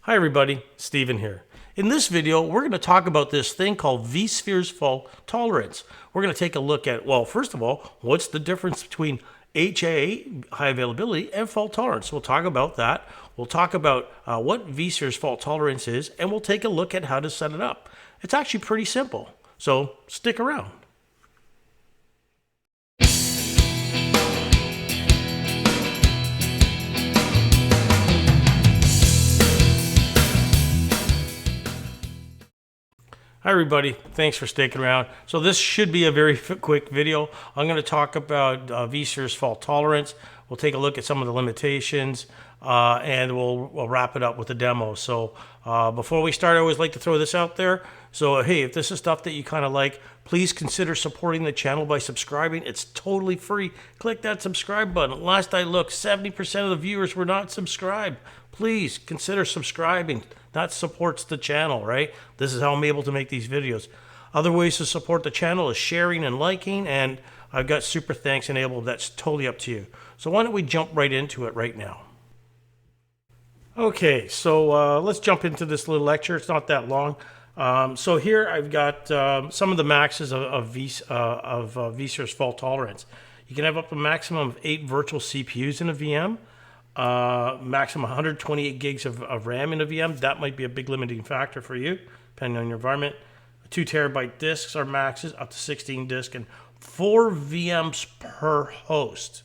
Hi everybody, Steven here. In this video, we're going to talk about this thing called vSphere's fault tolerance. We're going to take a look at, well, first of all, what's the difference between HA, high availability, and fault tolerance. We'll talk about that. We'll talk about what vSphere's fault tolerance is, and we'll take a look at how to set it up. It's actually pretty simple, so stick around. Hi everybody, thanks for sticking around. So this should be a very quick video. I'm going to talk about vSphere's fault tolerance. We'll take a look at some of the limitations and we'll wrap it up with a demo. So before we start, I always like to throw this out there. So hey, if this is stuff that you kind of like, please consider supporting the channel by subscribing. It's totally free. Click that subscribe button. Last I looked, 70% of the viewers were not subscribed. Please consider subscribing. That supports the channel, right? This is how I'm able to make these videos. Other ways to support the channel is sharing and liking, and I've got super thanks enabled. That's totally up to you. So why don't we jump right into it right now? Okay, so let's jump into this little lecture. It's not that long. So here I've got some of the maxes of vSphere's fault tolerance. You can have up to a maximum of 8 virtual CPUs in a VM. Maximum 128 gigs of RAM in a VM. That might be a big limiting factor for you, depending on your environment. 2 terabyte disks are maxes, up to 16 disks, and 4 VMs per host.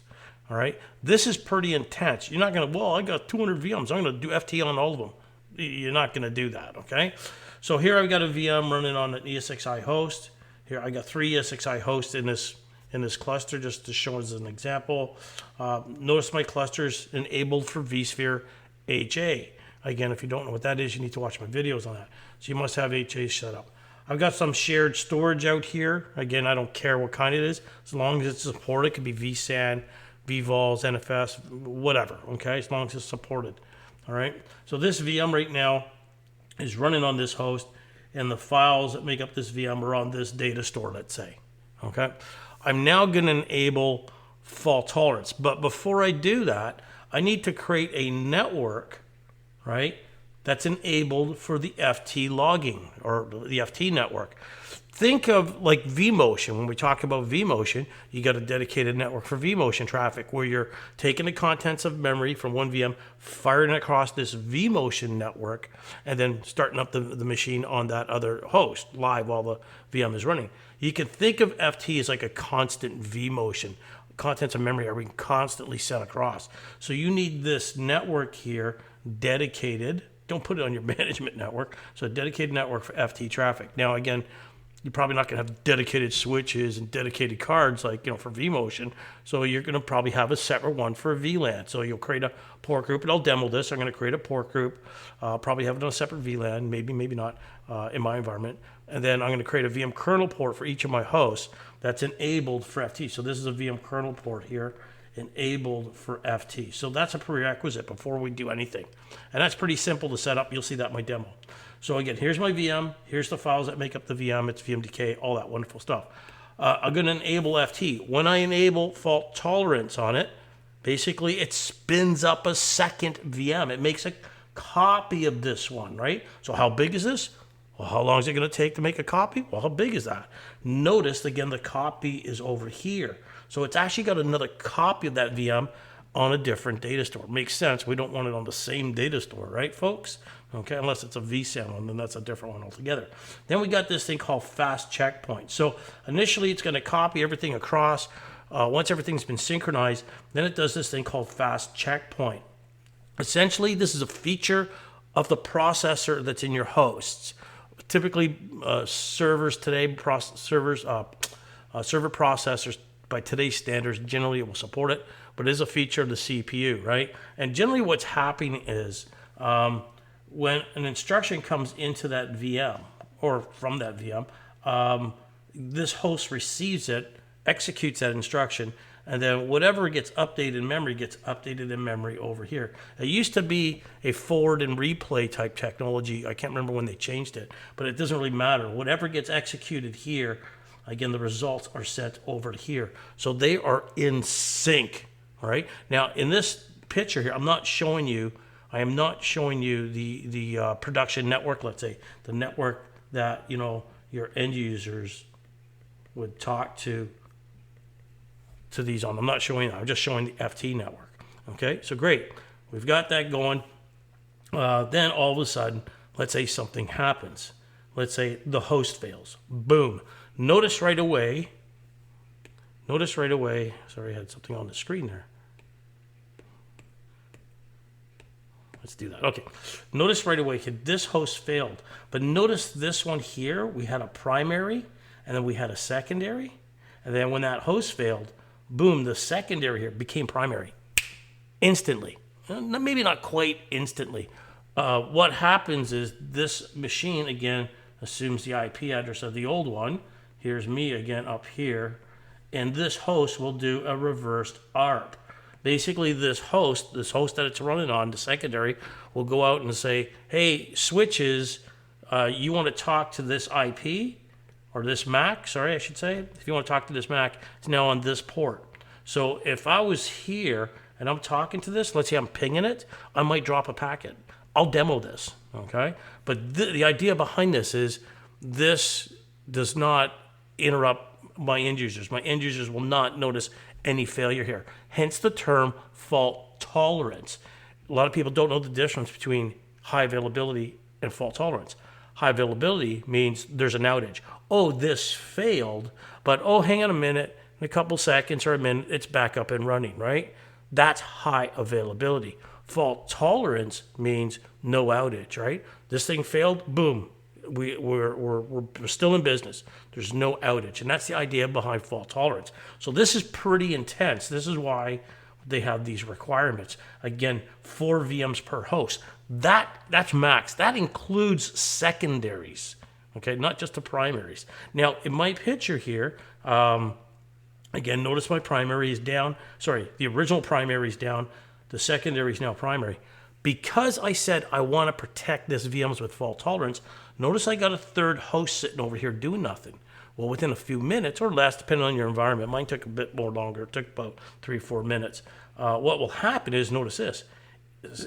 All right, this is pretty intense. You're not going to, well, I got 200 VMs. I'm going to do FT on all of them. You're not going to do that, okay? So here I've got a VM running on an ESXi host. Here I got 3 ESXi hosts in this cluster, just to show as an example. Notice my cluster's enabled for vSphere HA. Again, if you don't know what that is, you need to watch my videos on that. So you must have HA set up. I've got some shared storage out here. Again, I don't care what kind it is, as long as it's supported. It could be vSAN, vVols, NFS, whatever, okay, as long as it's supported. All right, so this VM right now is running on this host, and the files that make up this VM are on this data store, let's say, okay? I'm now going to enable fault tolerance. But before I do that, I need to create a network, right, that's enabled for the FT logging or the FT network. Think of like vMotion. When we talk about vMotion, you got a dedicated network for vMotion traffic where you're taking the contents of memory from one VM, firing it across this vMotion network, and then starting up the machine on that other host live while the VM is running. You can think of FT as like a constant vMotion. Contents of memory are being constantly sent across. So you need this network here dedicated. Don't put it on your management network. So a dedicated network for FT traffic. Now, again, you're probably not going to have dedicated switches and dedicated cards like, you know, for vMotion. So you're going to probably have a separate one for VLAN. So you'll create a port group, and I'll demo this. I'm going to create a port group, probably have it on a separate VLAN, maybe not in my environment. And then I'm going to create a VM kernel port for each of my hosts that's enabled for FT. So this is a VM kernel port here, enabled for FT. So that's a prerequisite before we do anything. And that's pretty simple to set up. You'll see that in my demo. So again, here's my VM. Here's the files that make up the VM. It's VMDK, all that wonderful stuff. I'm going to enable FT. When I enable fault tolerance on it, basically it spins up a second VM. It makes a copy of this one, right? So how big is this? Well, how long is it going to take to make a copy? Well, how big is that? Notice, again, the copy is over here. So it's actually got another copy of that VM on a different data store. Makes sense. We don't want it on the same data store, right, folks? Okay, unless it's a vSAN one, then that's a different one altogether. Then we got this thing called fast checkpoint. So initially, it's going to copy everything across. Once everything's been synchronized, then it does this thing called fast checkpoint. Essentially, this is a feature of the processor that's in your hosts. Typically, servers today, server processors by today's standards, generally it will support it, but it is a feature of the CPU, right? And generally what's happening is when an instruction comes into that VM or from that VM, this host receives it, executes that instruction, and then whatever gets updated in memory gets updated in memory over here. It used to be a forward and replay type technology. I can't remember when they changed it, but it doesn't really matter. Whatever gets executed here, again, the results are sent over here. So they are in sync, all right? Now, in this picture here, I'm not showing you I am not showing you the production network, let's say, the network that, you know, your end users would talk to these on. I'm not showing that. I'm just showing the FT network. Okay, so great. We've got that going. Then all of a sudden, let's say something happens. Let's say the host fails. Boom. Notice right away, sorry, I had something on the screen there. Let's do that. Okay. Notice right away, this host failed. But notice this one here, we had a primary, and then we had a secondary. And then when that host failed, boom, the secondary here became primary instantly. Maybe not quite instantly. What happens is this machine, again, assumes the IP address of the old one. Here's me again up here. And this host will do a reversed ARP. Basically, this host that it's running on, the secondary, will go out and say, hey, switches, you want to talk to this IP, or this MAC, sorry, I should say. If you want to talk to this MAC, it's now on this port. So if I was here and I'm talking to this, let's say I'm pinging it, I might drop a packet. I'll demo this, okay? But the idea behind this is this does not interrupt my end users. My end users will not notice any failure here. Hence the term fault tolerance. A lot of people don't know the difference between high availability and fault tolerance. High availability means there's an outage. Oh, this failed, but oh, hang on a minute, in a couple seconds or a minute, it's back up and running, right? That's high availability. Fault tolerance means no outage, right? This thing failed, boom, we're still in business. There's no outage, and that's the idea behind fault tolerance. So this is pretty intense. This is why they have these requirements. Again, 4 VMs per host. That's max. That includes secondaries, okay, not just the primaries. Now, in my picture here, again, notice my primary is down. Sorry, the original primary is down. The secondary is now primary. Because I said I want to protect this VMs with fault tolerance, notice I got a third host sitting over here doing nothing. Well, within a few minutes or less, depending on your environment, mine took a bit more longer. It took about 3 or 4 minutes. What will happen is, notice this,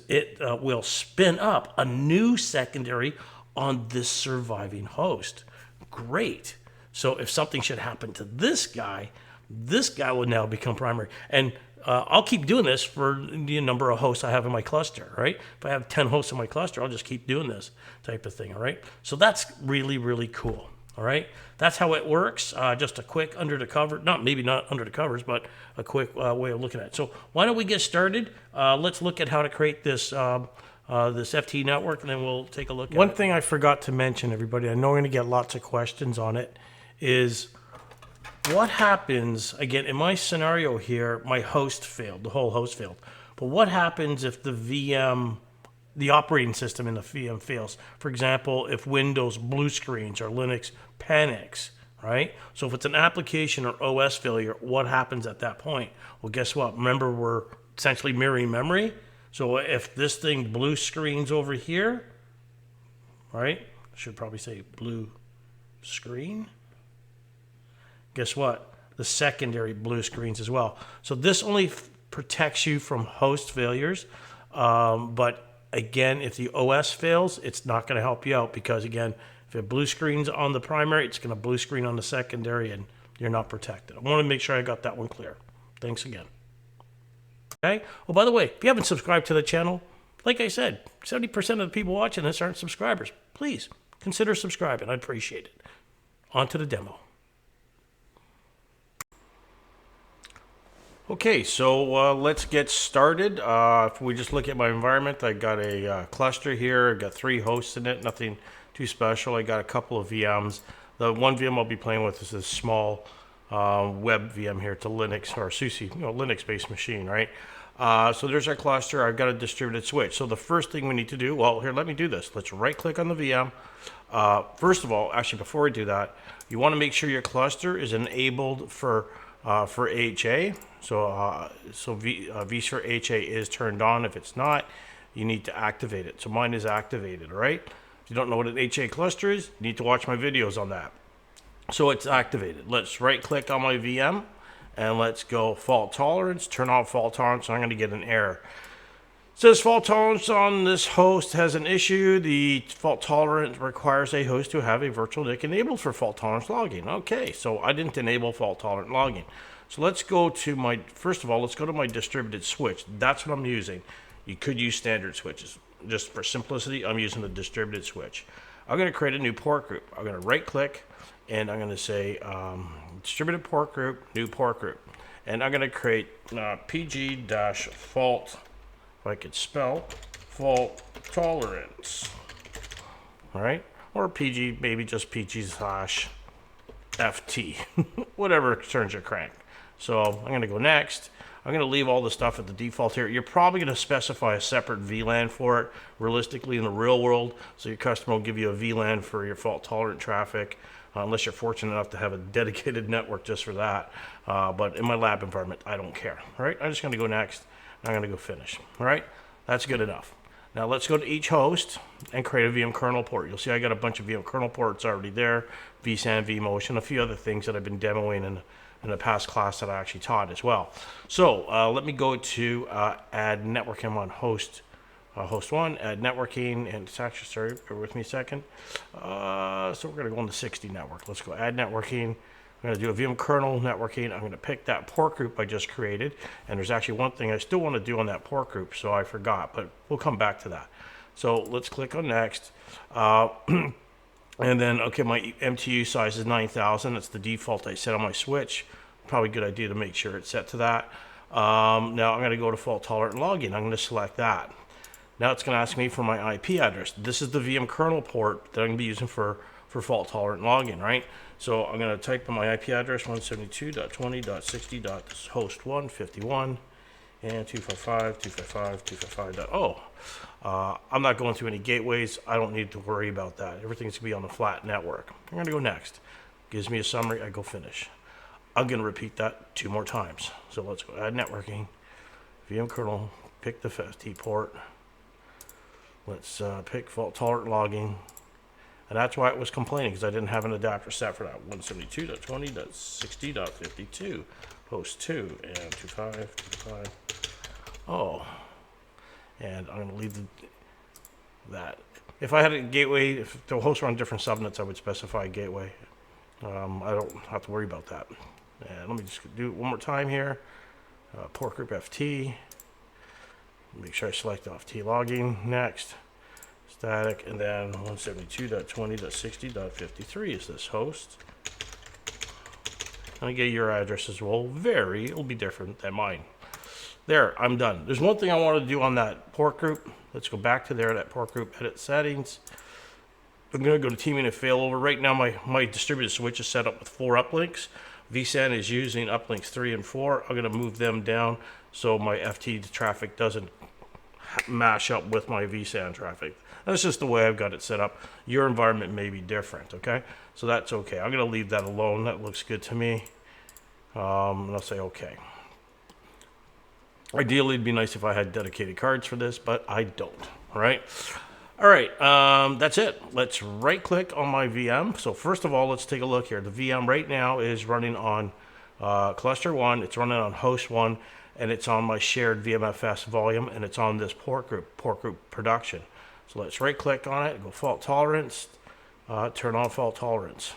it will spin up a new secondary on this surviving host. Great. So if something should happen to this guy will now become primary. And I'll keep doing this for the number of hosts I have in my cluster, right? If I have 10 hosts in my cluster, I'll just keep doing this type of thing, all right? So that's really, really cool, all right? That's how it works. Just a quick under the cover, maybe not under the covers, but a quick way of looking at it. So why don't we get started? Let's look at how to create this this FT network, and then we'll take a look at it. One thing I forgot to mention, everybody, I know we're going to get lots of questions on it, is what happens, again, in my scenario here, my host failed, the whole host failed. But what happens if the VM, the operating system in the VM fails? For example, if Windows blue screens or Linux panics, right? So if it's an application or OS failure, what happens at that point? Well, guess what? Remember, we're essentially mirroring memory. So if this thing blue screens over here, right? I should probably say blue screen. Guess what? The secondary blue screens as well. So this only protects you from host failures. But again, if the OS fails, it's not going to help you out because, again, if it blue screens on the primary, it's going to blue screen on the secondary and you're not protected. I want to make sure I got that one clear. Thanks again. Okay. Well, by the way, if you haven't subscribed to the channel, like I said, 70% of the people watching this aren't subscribers. Please consider subscribing. I'd appreciate it. On to the demo. Okay, so let's get started. If we just look at my environment, I got a cluster here. I got 3 hosts in it, nothing too special. I got a couple of VMs. The one VM I'll be playing with is this small web VM here. It's a Linux or SUSE, Linux-based machine, right? So there's our cluster. I've got a distributed switch. So the first thing we need to do, well, here, let me do this. Let's right-click on the VM. First of all, actually, before I do that, you want to make sure your cluster is enabled for HA. So vSphere HA is turned on. If it's not, you need to activate it. So mine is activated, all right? If you don't know what an HA cluster is, you need to watch my videos on that. So it's activated. Let's right-click on my VM, and let's go fault tolerance, turn on fault tolerance, and I'm going to get an error. Says fault tolerance on this host has an issue. The fault tolerance requires a host to have a virtual NIC enabled for fault tolerance logging. Okay, so I didn't enable fault tolerant logging. So let's go to my, first of all, let's go to my distributed switch. That's what I'm using. You could use standard switches. Just for simplicity, I'm using the distributed switch. I'm going to create a new port group. I'm going to right click and I'm going to say distributed port group, new port group. And I'm going to create PG-fault, if I could spell, fault tolerance. All right, or PG, maybe just PG/FT, whatever turns your crank. So I'm going to go next. I'm going to leave all the stuff at the default here. You're probably going to specify a separate VLAN for it, realistically in the real world, so your customer will give you a VLAN for your fault tolerant traffic, unless you're fortunate enough to have a dedicated network just for that. But in my lab environment, I don't care. All right, I'm just going to go next. I'm going to go finish. All right, that's good enough. Now let's go to each host and create a VM kernel port. You'll see I got a bunch of VM kernel ports already there, vSAN, vMotion, a few other things that I've been demoing in the past class that I actually taught as well. So let me go to add networking on host 1, add networking, and it's actually, sorry, bear with me a second. So we're going to go on the 60 network. Let's go add networking. I'm going to do a VM kernel networking. I'm going to pick that port group I just created. And there's actually one thing I still want to do on that port group, so I forgot, but we'll come back to that. So let's click on next. And then, okay, my MTU size is 9,000. That's the default I set on my switch. Probably a good idea to make sure it's set to that. Now I'm going to go to fault tolerant logging. I'm going to select that. Now it's going to ask me for my IP address. This is the VM kernel port that I'm going to be using for fault tolerant logging, right? So I'm going to type in my IP address 172.20.60.host151 and 255.255.255.0. I'm not going through any gateways. I don't need to worry about that. Everything's going to be on a flat network. I'm going to go next. Gives me a summary. I go finish. I'm going to repeat that 2 more times. So let's go add networking, VM kernel, pick the FT port. Let's pick fault tolerant logging. And that's why it was complaining, because I didn't have an adapter set for that. 172.20.60.52, host 2, and 25. Oh, and I'm going to leave that. If I had a gateway, if the hosts were on different subnets, I would specify a gateway. I don't have to worry about that. And let me just do it one more time here. Port group FT. Make sure I select FT logging. Next. Static. And then 172.20.60.53 is this host. And I get your address as well. It'll be different than mine. There, I'm done. There's one thing I want to do on that port group. Let's go back to there, that port group, edit settings. I'm going to go to teaming and failover. Right now, my distributed switch is set up with 4 uplinks. vSAN is using uplinks 3 and 4. I'm going to move them down so my FT traffic doesn't mash up with my vSAN traffic. That's just the way I've got it set up. Your environment may be different, okay? So that's okay. I'm going to leave that alone. That looks good to me. And I'll say okay. Ideally, it'd be nice if I had dedicated cards for this, but I don't, all right? All right, that's it. Let's right-click on my VM. So first of all, let's take a look here. The VM right now is running on cluster 1. It's running on host 1, and it's on my shared VMFS volume, and it's on this port group production. So let's right-click on it, go fault tolerance, turn on fault tolerance.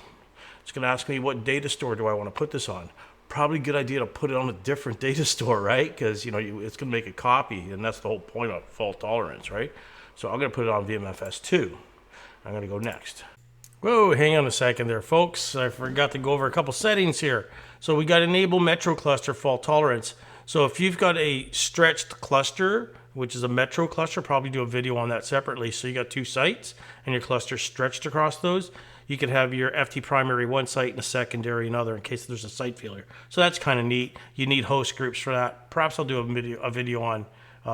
It's going to ask me what data store do I want to put this on. Probably a good idea to put it on a different data store, right? Because it's going to make a copy, and that's the whole point of fault tolerance, right? So I'm going to put it on VMFS2. I'm going to go next. Whoa, hang on a second there, folks. I forgot to go over a couple settings here. So we got enable metro cluster fault tolerance. So if you've got a stretched cluster, which is a metro cluster, probably do a video on that separately. So you got 2 sites and your cluster stretched across those. You could have your FT primary one site and a secondary another in case there's a site failure. So that's kind of neat. You need host groups for that. Perhaps I'll do a video on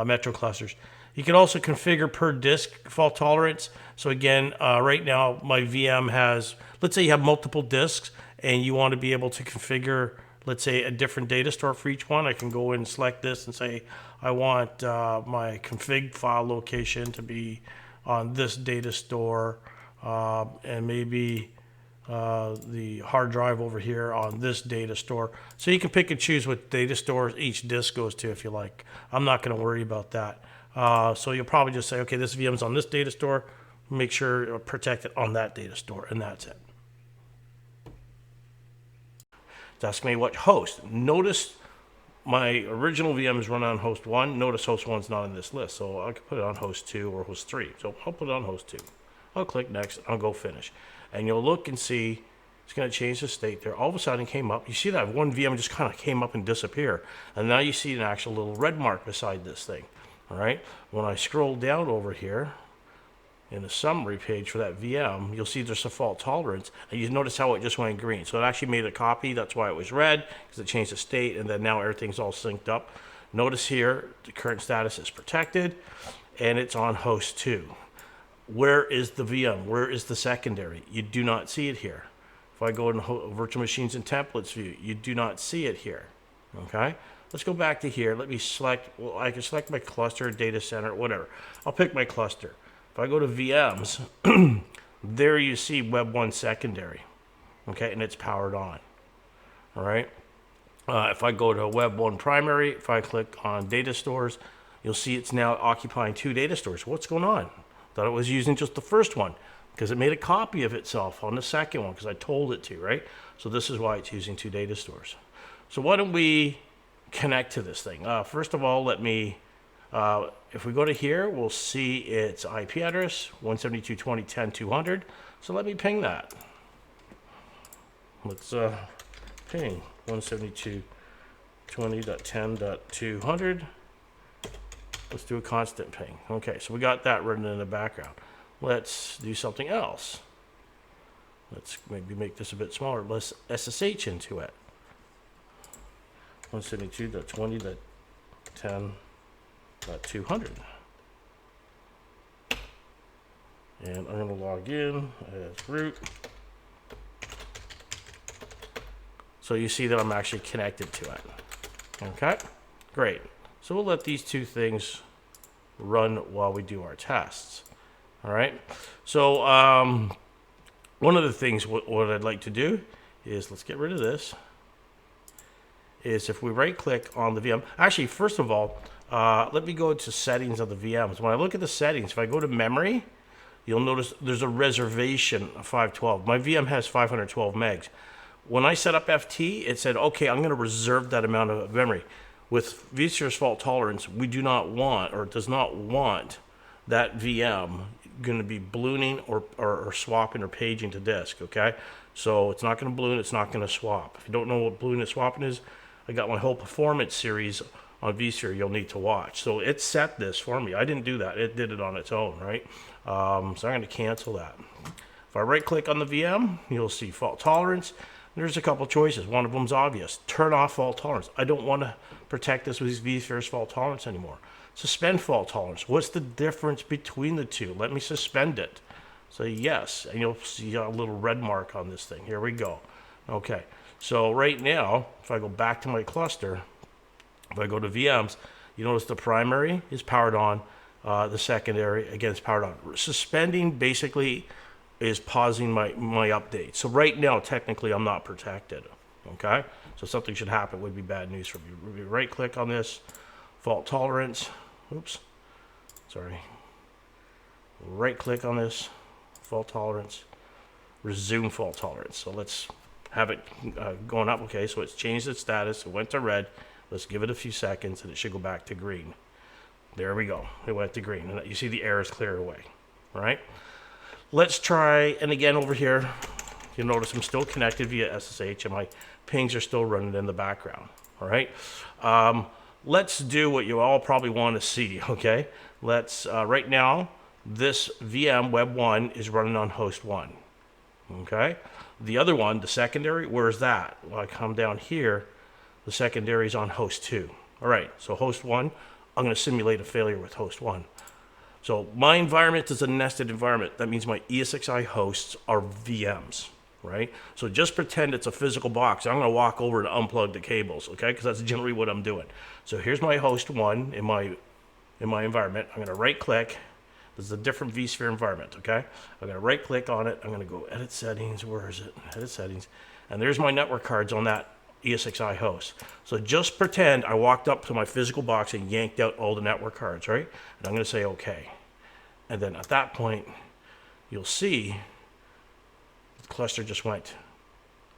metro clusters. You can also configure per disk fault tolerance. So again, right now my VM has, let's say you have multiple disks and you want to be able to configure, let's say, a different data store for each one. I can go in and select this and say, I want my config file location to be on this data store. And maybe the hard drive over here on this data store. So you can pick and choose what data stores each disk goes to if you like. I'm not going to worry about that. So you'll probably just say, okay, this VM's on this data store. Make sure you protect it on that data store, and that's it. It's asking me what host. Notice my original VM is run on host 1. Notice host 1's not on this list, so I could put it on host 2 or host 3. So I'll put it on host 2. I'll click next. I'll go finish. And you'll look and see it's going to change the state there. All of a sudden it came up. You see that one VM just kind of came up and disappeared. And now you see an actual little red mark beside this thing. All right. When I scroll down over here in the summary page for that VM, you'll see there's a fault tolerance. And you notice how it just went green. So it actually made a copy. That's why it was red, because it changed the state. And then now everything's all synced up. Notice here the current status is protected and it's on host 2. Where is the VM? Where is the secondary? You do not see it here. If I go in virtual machines and templates view, you do not see it here. Okay, let's go back to here. Let me select, well, I can select my cluster, data center, whatever. I'll pick my cluster. If I go to VMs, there you see Web 1 secondary. Okay, and it's powered on. All right. If I go to Web 1 primary, if I click on data stores, you'll see it's now occupying 2 data stores. What's going on? Thought it was using just the first one, because it made a copy of itself on the second one because I told it to, right? So this is why it's using 2 data stores. So why don't we connect to this thing? First of all, let me, if we go to here, we'll see its IP address, 172.20.10.200. So let me ping that. Let's ping 172.20.10.200. Let's do a constant ping. Okay, so we got that running in the background. Let's do something else. Let's maybe make this a bit smaller. Let's SSH into it. 172.20.10.200. And I'm going to log in as root. So you see that I'm actually connected to it. Okay, great. So we'll let these 2 things run while we do our tests. All right. So one of the things what I'd like to do is, let's get rid of this, is if we right click on the VM. Actually, first of all, let me go to settings of the VMs. When I look at the settings, if I go to memory, you'll notice there's a reservation of 512. My VM has 512 megs. When I set up FT, it said, okay, I'm going to reserve that amount of memory. With vSphere's fault tolerance, we do not want, or does not want, that VM going to be ballooning or swapping or paging to disk, okay? So it's not going to balloon, it's not going to swap. If you don't know what ballooning and swapping is, I got my whole performance series on vSphere you'll need to watch. So it set this for me. I didn't do that. It did it on its own, right? So I'm going to cancel that. If I right click on the VM, you'll see fault tolerance. There's a couple choices. One of them's obvious. Turn off fault tolerance. I don't want to protect this with vSphere's fault tolerance anymore. Suspend fault tolerance. What's the difference between the 2? Let me suspend it. So yes, and you'll see a little red mark on this thing. Here we go. Okay, so right now, if I go back to my cluster, if I go to VMs, you notice the primary is powered on, the secondary, again, is powered on. Suspending basically is pausing my update. So right now, technically, I'm not protected, okay? So something should happen, would be bad news for me. Right click on this, fault tolerance, oops, sorry. Right click on this, fault tolerance, resume fault tolerance. So let's have it going up, okay? So it's changed its status, it went to red. Let's give it a few seconds and it should go back to green. There we go, it went to green. And you see the errors clear away, all right? Let's try, and again over here, you'll notice I'm still connected via SSH and my pings are still running in the background, all right? Let's do what you all probably want to see, okay? Let's, right now, this VM Web 1 is running on host 1, okay? The other one, the secondary, where's that? Well, I come down here, the secondary is on host 2. All right, so host 1, I'm going to simulate a failure with host 1. So my environment is a nested environment. That means my ESXi hosts are VMs, right? So just pretend it's a physical box. I'm going to walk over to unplug the cables, okay? Because that's generally what I'm doing. So here's my host 1 in my environment. I'm going to right click. This is a different vSphere environment, okay? I'm going to right click on it. I'm going to go edit settings. Where is it? Edit settings. And there's my network cards on that ESXi host. So just pretend I walked up to my physical box and yanked out all the network cards, right? And I'm going to say OK. And then at that point, you'll see the cluster just went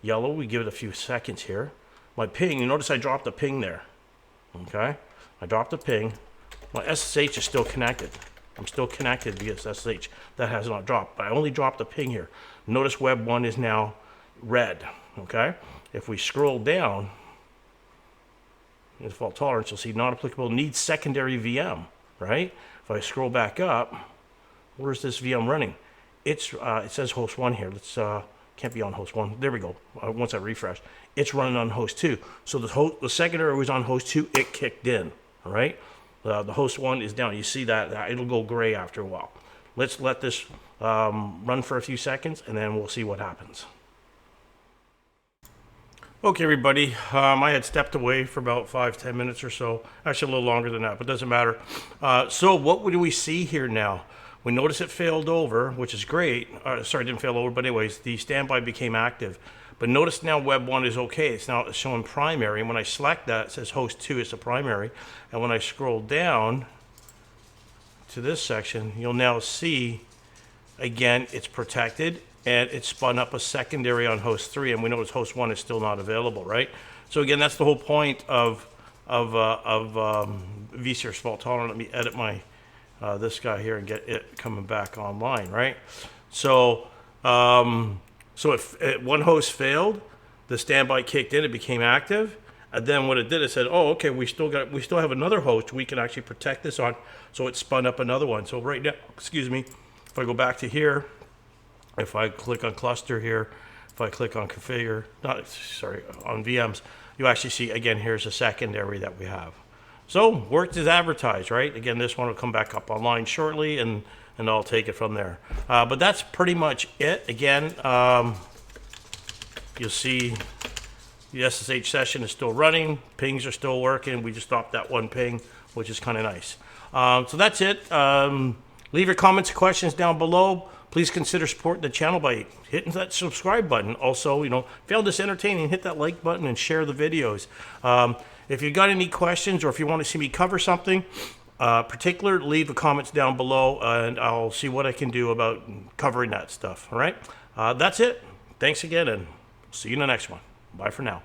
yellow. We give it a few seconds here. My ping, you notice I dropped a ping there. Okay? I dropped a ping. My SSH is still connected. I'm still connected via SSH. That has not dropped, but I only dropped a ping here. Notice web 1 is now red. Okay? If we scroll down in fault tolerance, you'll see not applicable, needs secondary VM, right? If I scroll back up, where's this VM running? It says host 1 here. Let's can't be on host 1. There we go. Once I refresh, it's running on host 2. So the secondary was on host 2. It kicked in. All right. The host 1 is down. You see that it'll go gray after a while. Let's let this run for a few seconds, and then we'll see what happens. Okay, everybody, I had stepped away for about 5-10 minutes or so. Actually, a little longer than that, but doesn't matter. So what do we see here now? We notice it failed over, which is great. Sorry, it didn't fail over, but anyways, the standby became active. But notice now web 1 is okay. It's now showing primary. And when I select that, it says host 2 is the primary. And when I scroll down to this section, you'll now see, again, it's protected. And it spun up a secondary on host 3, and we notice host 1 is still not available, right? So again, that's the whole point of vSphere's fault tolerant. Let me edit my this guy here and get it coming back online, right? So if one host failed, the standby kicked in, it became active, and then what it did, it said, oh, okay, we still have another host we can actually protect this on, so it spun up another one. So right now, excuse me, if I go back to here. If I click on cluster here, if I click on configure, on VMs, you actually see, again, here's a secondary that we have. So, worked as advertised, right? Again, this one will come back up online shortly, and I'll take it from there. But that's pretty much it. Again, you'll see the SSH session is still running. Pings are still working. We just stopped that one ping, which is kind of nice. So that's it. Leave your comments and questions down below. Please consider supporting the channel by hitting that subscribe button. Also, if you found this entertaining, hit that like button and share the videos. If you got any questions or if you want to see me cover something particular, leave the comments down below and I'll see what I can do about covering that stuff. All right? That's it. Thanks again, and see you in the next one. Bye for now.